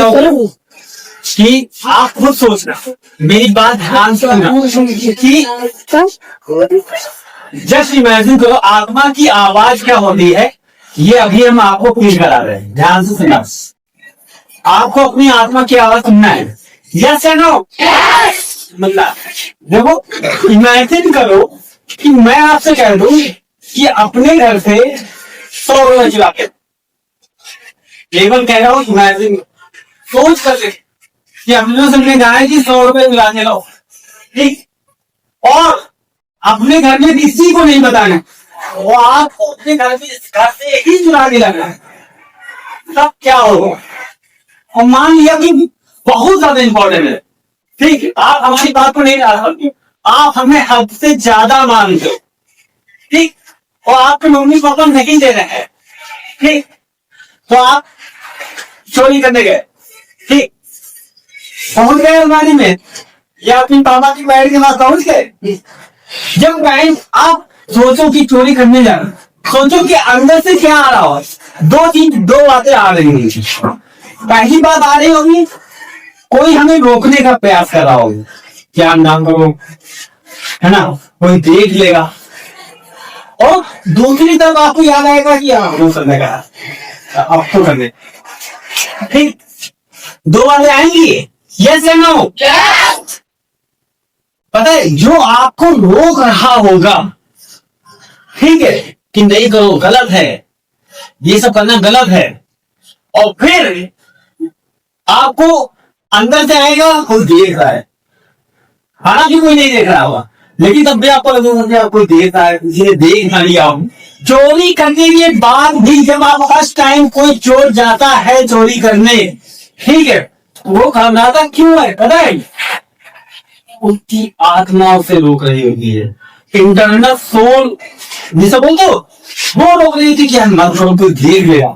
कि आप खुद सोचना, मेरी बात ध्यान से सुनना कि जस्ट इमेजिन करो आत्मा की आवाज क्या होती है। ये अभी हम आपको फील करा रहे हैं, ध्यान से सुनना। आपको अपनी आत्मा की आवाज सुनना है, यस या नो? मतलब देखो, इमेजिन करो कि मैं आपसे कह दूं कि अपने घर से 100 रुपए चुरा के, केवल कह रहा हूं इमेजिन, सोच कर ले कि हमने सबने कहा है कि 100 रुपए चुरा के लाओ, ठीक, और अपने घर में किसी को नहीं बताना, वो आपको अपने घर से ही चुरा के लाना है, तब क्या होगा? और मान लिया कि बहुत ज्यादा इंपॉर्टेंट है, ठीक, आप हमारी बात को नहीं डाल, आप हमें हद से ज्यादा मानते हो, ठीक, और आपके मम्मी पापा नहीं दे रहे हैं, ठीक, तो आप चोरी करने गए, ठीक, पहुंच गए अलमारी में या अपनी पापा की बैठ के पास पहुंच गए। जब बैंक आप सोचो कि चोरी करने जाना, सोचो कि अंदर से क्या आ रहा हो, दो बातें आ रही होंगी। पहली बात आ रही होगी, कोई हमें रोकने का प्रयास कर रहा होगा, क्या नाम करो, है ना, कोई देख लेगा, और दूसरी तरफ आपको याद आएगा कि वो करने का, अब तो करने, ठीक, दो बातें आएंगी, यस या नो? पता है, जो आपको रोक रहा होगा, ठीक है, कि नहीं करो, गलत है, ये सब करना गलत है, और फिर आपको अंदर से आएगा कोई देख रहा है, हालांकि कोई नहीं देख रहा होगा, लेकिन तब भी आपको लगेगा कोई देख रहा है, किसी ने देख ना लिया हो। चोरी करने के बाद भी जब आप फर्स्ट टाइम कोई चोर जाता है चोरी करने, ठीक है, वो खामनाता क्यों है पता है? उसकी आत्मा उसे रोक रही होती है, इंटरनल सोल जिसे बोलते हो, वो रोक रही थी कि मत करो, कोई देख लेगा,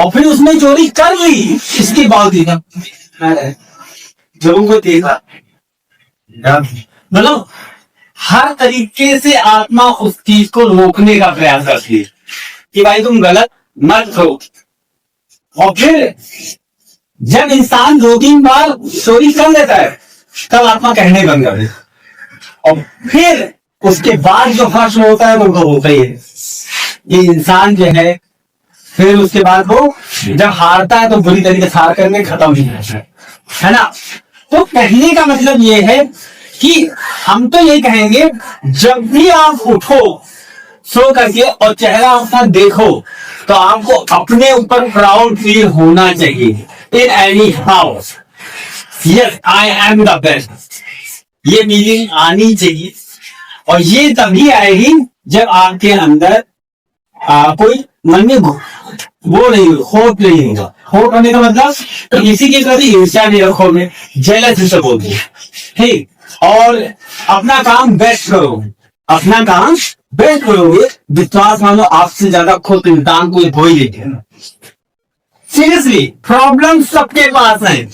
और फिर उसने चोरी कर ली। इसके बावजूद जब उनको देखा, मतलब हर तरीके से आत्मा उस चीज को रोकने का प्रयास करती है कि भाई तुम गलत मत करो। और फिर जब इंसान 2-3 बार चोरी कर लेता है, तब आत्मा कहने बंद कर देता, और फिर उसके बाद जो फर्स्ट होता है वो होता ही है। ये इंसान जो है, फिर उसके बाद वो जब हारता है तो बुरी तरीके से हार करके खत्म नहीं होता है ना। तो कहने का मतलब ये है कि हम तो ये कहेंगे, जब भी आप उठो सो करके और चेहरा अपना देखो, तो आपको अपने ऊपर प्राउड फील होना चाहिए in any house. Yes, I am the best, ये फीलिंग आनी चाहिए, और ये तभी आएगी जब आपके अंदर कोई मन में वो नहीं, होप नहीं होगा। होप होने का मतलब किसी के प्रति ईर्ष्या नहीं रखोगे, जेलस जिसे बोलते हैं, ठीक, और अपना काम बेस्ट करो, अपना काम बेस्ट करोगे, विश्वास मानो आपसे ज्यादा खुद इंसान कोई हो ही नहीं है। सीरियसली, प्रॉब्लम सबके पास है,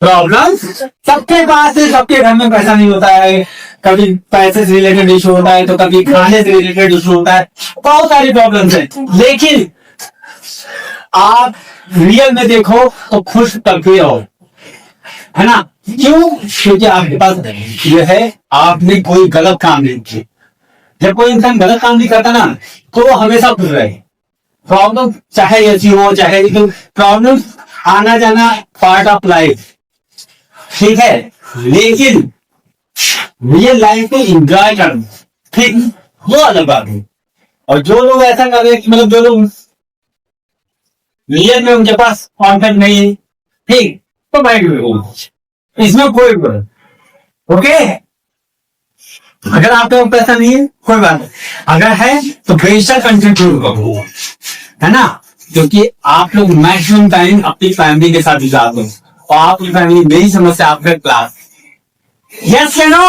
प्रॉब्लम सबके पास है, सबके घर में पैसा नहीं होता है, कभी पैसे से रिलेटेड इशू होता है, तो कभी खाने से रिलेटेड इशू होता है, बहुत सारी प्रॉब्लम्स है, लेकिन आप रियल में देखो तो खुश तभी हो, है ना। क्यों? क्योंकि आपके पास जो है, आपने कोई गलत काम नहीं किया। जब कोई इंसान गलत काम नहीं करता ना, तो वो हमेशा खुश रहे। प्रॉब्लम चाहे ऐसी हो चाहे, लेकिन प्रॉब्लम आना जाना पार्ट ऑफ लाइफ, ठीक है, लेकिन रियल लाइफ को एंजॉय करना, ठीक, वो अलग बात है। और जो लोग ऐसा कर रहे हैं कि मतलब जो लोग रियल में उनके पास कॉन्टेक्ट नहीं है, ठीक, तो माइंड में इसमें कोई ओके। अगर आपके पास पैसा नहीं है कोई बात नहीं, अगर है तो बेशक कंटेंट करो, है ना, क्योंकि आप लोग मैक्सिमम टाइम अपनी फैमिली के साथ गुजारते हो, और आपकी फैमिली मेरी समझ से आपका क्लास, यस या नो?